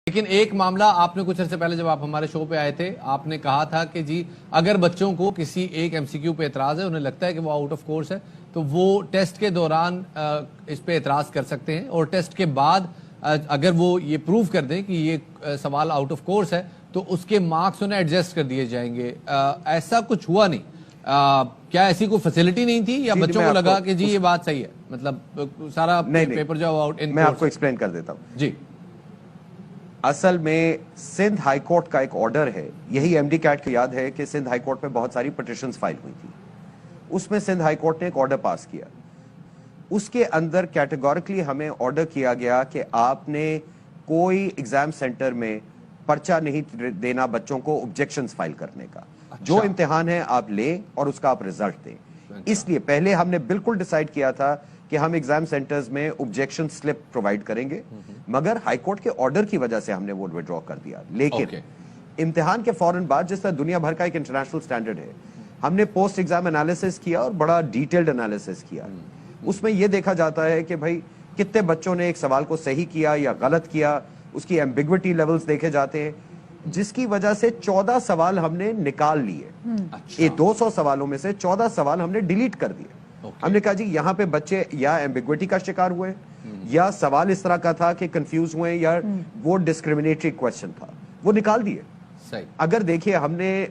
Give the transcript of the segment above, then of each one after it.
لیکن ایک معاملہ آپ نے کچھ عرصے پہلے جب آپ ہمارے شو پہ آئے تھے آپ نے کہا تھا کہ جی اگر بچوں کو کسی ایک ایم سی کیو پہ اعتراض ہے، انہیں لگتا ہے کہ وہ آؤٹ آف کورس ہے، تو وہ ٹیسٹ کے دوران اس پہ اعتراض کر سکتے ہیں، اور ٹیسٹ کے بعد اگر وہ یہ پروف کر دیں کہ یہ سوال آؤٹ آف کورس ہے تو اس کے مارکس انہیں ایڈجسٹ کر دیے جائیں گے۔ ایسا کچھ ہوا نہیں، کیا ایسی کوئی فیسلٹی نہیں تھی یا بچوں کو لگا کہ جی یہ بات صحیح ہے؟ مطلب سارا پیپر جو میں آپ کو ایکسپلین کر دیتا ہوں۔ جی اصل میں سندھ ہائی کورٹ کا ایک آرڈر ہے، یہی ایم ڈی کیٹ کو یاد ہے کہ سندھ ہائی کورٹ میں بہت ساری پٹیشنز فائل ہوئی تھی، اس میں سندھ ہائی کورٹ نے ایک آرڈر پاس کیا، اس کے اندر کیٹیگوریکلی ہمیں آرڈر کیا گیا کہ آپ نے کوئی ایگزام سینٹر میں پرچہ نہیں دینا بچوں کو آبجیکشنز فائل کرنے کا، جو امتحان ہے آپ لیں اور اس کا آپ رزلٹ دیں۔ اس لیے پہلے ہم نے بالکل ڈیسائیڈ کیا تھا کہ ہم ایگزام سینٹرز میں آبجیکشن سلپ پرووائڈ کریں گے، مگر ہائی کورٹ کے آرڈر کی وجہ سے ہم نے وہ وڈرا کر دیا۔ لیکن امتحان کے فوراً بعد، جس طرح دنیا بھر کا ایک انٹرنیشنل سٹینڈرڈ ہے، ہم نے پوسٹ ایگزام انالیسس کیا اور بڑا ڈیٹیلڈ انالیسس کیا۔ اس میں یہ دیکھا جاتا ہے کہ بھائی کتنے بچوں نے ایک سوال کو صحیح کیا یا غلط کیا، اس کی ایمبیگوٹی لیولز دیکھے جاتے ہیں، جس کی وجہ سے 14 سوال ہم نے نکال لیے۔ یہ 200 سوالوں میں سے 14 سوال ہم نے ڈیلیٹ کر دیے۔ ہم نے کہا جی یہاں پہ بچے یا ایمبیگوٹی کا شکار ہوئے، یا سوال اس طرح کا تھا کہ کنفیوز ہوئے، یا وہ ڈسکریمنیٹری کویسچن تھا، وہ نکال دیے۔ اگر دیکھیے ہم نے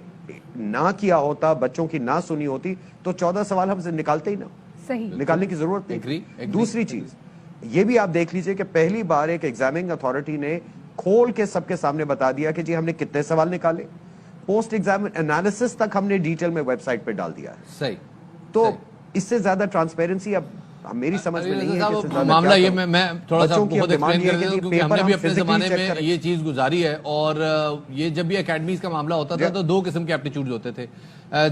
نہ کیا ہوتا، بچوں کی نہ سنی ہوتی، تو 14 سوال ہم سے نکالتے ہی نہ، نکالنے کی ضرورت نہیں۔ دوسری چیز یہ بھی آپ دیکھ لیجئے کہ پہلی بار ایک ایگزامنگ اتھارٹی نے کھول کے سب کے سامنے بتا دیا کہ جی ہم نے کتنے سوال نکالے، پوسٹ ایگزام انالیسس تک ہم نے ڈیٹیل میں ویب سائٹ پہ ڈال دیا ہے۔ صحیح، تو اس سے زیادہ ٹرانسپیرنسی اب میری سمجھ میں نہیں ہے۔ معاملہ یہ میں تھوڑا سا بہت ایکسپلین کر دیتا ہوں کیونکہ ہم نے بھی اپنے زمانے میں یہ چیز گزاری ہے، اور یہ جب بھی اکیڈمیز کا معاملہ ہوتا تھا تو 2 قسم کے ایپٹیچیوڈز ہوتے تھے۔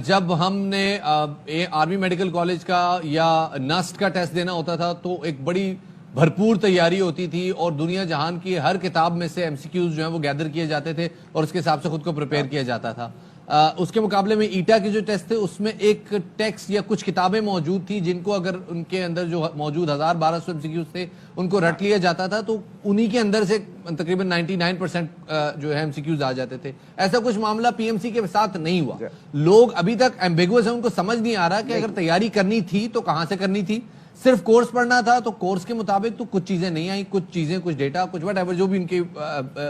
جب ہم نے آرمی میڈیکل کالج کا یا نسٹ کا ٹیسٹ دینا ہوتا تھا تو ایک بڑی بھرپور تیاری ہوتی تھی، اور دنیا جہان کی ہر کتاب میں سے ایم سی کیوز جو ہیں وہ گیدر کیے جاتے تھے اور اس کے حساب سے خود کو پریپیئر کیا جاتا تھا۔ اس کے مقابلے میں ایٹا کے جو ٹیسٹ تھے اس میں ایک ٹیکسٹ یا کچھ کتابیں موجود تھی جن کو اگر ان کے اندر جو موجود 1200 ایم سی کیوز تھے ان کو رٹ لیا جاتا تھا تو انہی کے اندر سے تقریباً 99% جو ہے ایم سی کیوز آ جاتے تھے۔ ایسا کچھ معاملہ پی ایم سی کے ساتھ نہیں ہوا۔ لوگ ابھی تک ایمبیگوس ہیں، ان کو سمجھ نہیں آ رہا کہ اگر تیاری کرنی تھی تو کہاں سے کرنی تھی، صرف کورس پڑھنا تھا تو کورس کے مطابق تو کچھ چیزیں نہیں آئیں، کچھ چیزیں، کچھ ڈیٹا، کچھ وٹ ایور جو بھی ان کے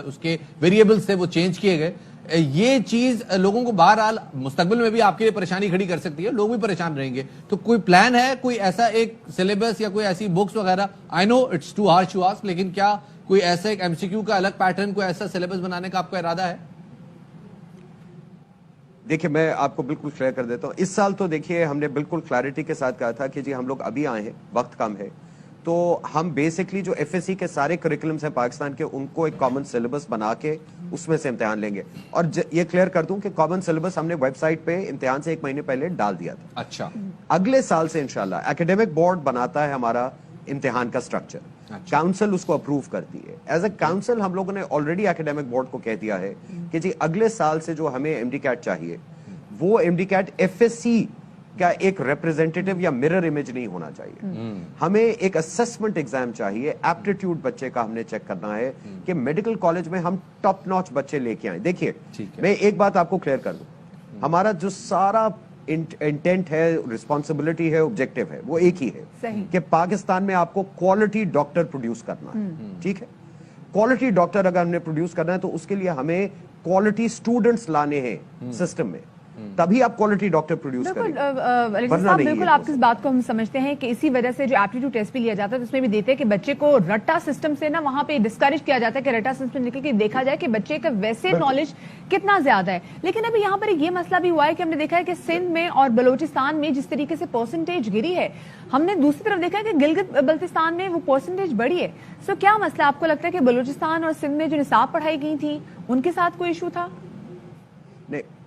اس کے ویریبلز تھے وہ چینج کیے گئے۔ یہ چیز لوگوں کو بہرحال مستقبل میں بھی آپ کے لیے پریشانی کھڑی کر سکتی ہے، لوگ بھی پریشان رہیں گے۔ تو کوئی پلان ہے، کوئی ایسا ایک سلیبس یا کوئی ایسی بکس وغیرہ؟ I know it's too harsh to ask, لیکن کیا کوئی ایسا ایک ایم سی کیو کا الگ پیٹرن، کوئی ایسا سلیبس بنانے کا آپ کا ارادہ ہے؟ دیکھیں میں آپ کو بالکل کلیئر کر دیتا ہوں۔ اس سال تو دیکھیے ہم نے بالکل کلیئرٹی کے ساتھ کہا تھا کہ جی ہم لوگ ابھی آئے ہیں، وقت کم ہے، تو ہم بیسکلی جو ایف ایس سی کے سارے کریکولمز ہیں پاکستان کے، ان کو ایک کامن سلیبس بنا کے اس میں سے امتحان لیں گے۔ اور یہ کلیئر کر دوں کہ کامن سلیبس ہم نے ویب سائٹ پہ امتحان سے 1 مہینے پہلے ڈال دیا تھا۔ اچھا، اگلے سال سے انشاءاللہ ایکیڈیمک بورڈ بناتا ہے ہمارا امتحان کا سٹرکچر، کاؤنسل اس کو اپروو کرتی ہے۔ ایز اے کاؤنسل ہم لوگوں نے آلریڈی ایکیڈیمک بورڈ کو کہہ دیا ہے کہ جی اگلے سال سے جو ہمیں ایم ڈی کیٹ چاہیے وہ M D CAT F S C کا ایک ریپرزینٹیٹیو یا مرر امیج نہیں ہونا چاہیے، ہمیں ایک اسسمنٹ ایگزام چاہیے، ایپٹیٹیوڈ بچے کا ہم نے چیک کرنا ہے کہ میڈیکل کالج میں ہم ٹاپ نوچ بچے لے کے آئیں۔ دیکھیے میں ایک بات آپ کو کلیئر کر دوں، ہمارا جو سارا انٹینٹ ہے، رسپانسبلٹی ہے، آبجیکٹو ہے، وہ ایک ہی ہے کہ پاکستان میں آپ کو کوالٹی ڈاکٹر پروڈیوس کرنا ہے۔ ٹھیک ہے، کوالٹی ڈاکٹر اگر ہم نے پروڈیوس کرنا ہے تو اس کے لیے ہمیں کوالٹی سٹوڈنٹس لانے ہیں سسٹم میں، تبھی آپ کوالٹی ڈاکٹر پروڈیوس کریں گے۔ بالکل آپ کی اس بات کو ہم سمجھتے ہیں کہ اسی وجہ سے جو ایپٹیٹیوڈ ٹیسٹ بھی لیا جاتا ہے اس میں بھی دیتے ہیں کہ بچے کو رٹا سسٹم سے نا وہاں پہ ڈسکریج کیا جاتا ہے کہ رٹا سسٹم نکل کے دیکھا جائے کہ بچے کا ویسے نالج کتنا زیادہ ہے۔ لیکن ابھی یہاں پر یہ مسئلہ بھی ہوا ہے کہ ہم نے دیکھا ہے کہ سندھ میں اور بلوچستان میں جس طریقے سے پرسنٹیج گری ہے، ہم نے دوسری طرف دیکھا ہے کہ گلگت بلتستان میں وہ پرسنٹیج بڑھی ہے۔ سو کیا مسئلہ آپ کو لگتا ہے کہ بلوچستان اور سندھ میں جو نصاب پڑھائی گئی تھی ان کے ساتھ کوئی ایشو تھا؟ نہیں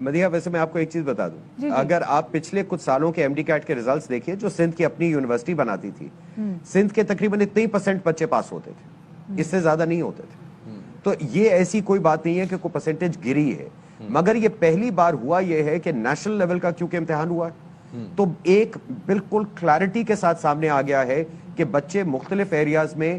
مدیحہ، ویسے میں آپ کو ایک چیز بتا دوں، اگر آپ پچھلے کچھ سالوں کے ایم ڈی کیٹ کے ریزلٹس دیکھیے جو سندھ کی اپنی یونیورسٹی بناتی تھی، سندھ کے تقریباً اتنے ہی % بچے پاس ہوتے تھے، اس سے زیادہ نہیں ہوتے تھے۔ تو یہ ایسی کوئی بات نہیں ہے کہ کوئی پرسنٹیج گری ہے، مگر یہ پہلی بار ہوا یہ ہے کہ نیشنل لیول کا کیونکہ امتحان ہوا ہے تو ایک بالکل کلیئرٹی کے ساتھ سامنے آ گیا ہے کہ بچے مختلف ایریاز میں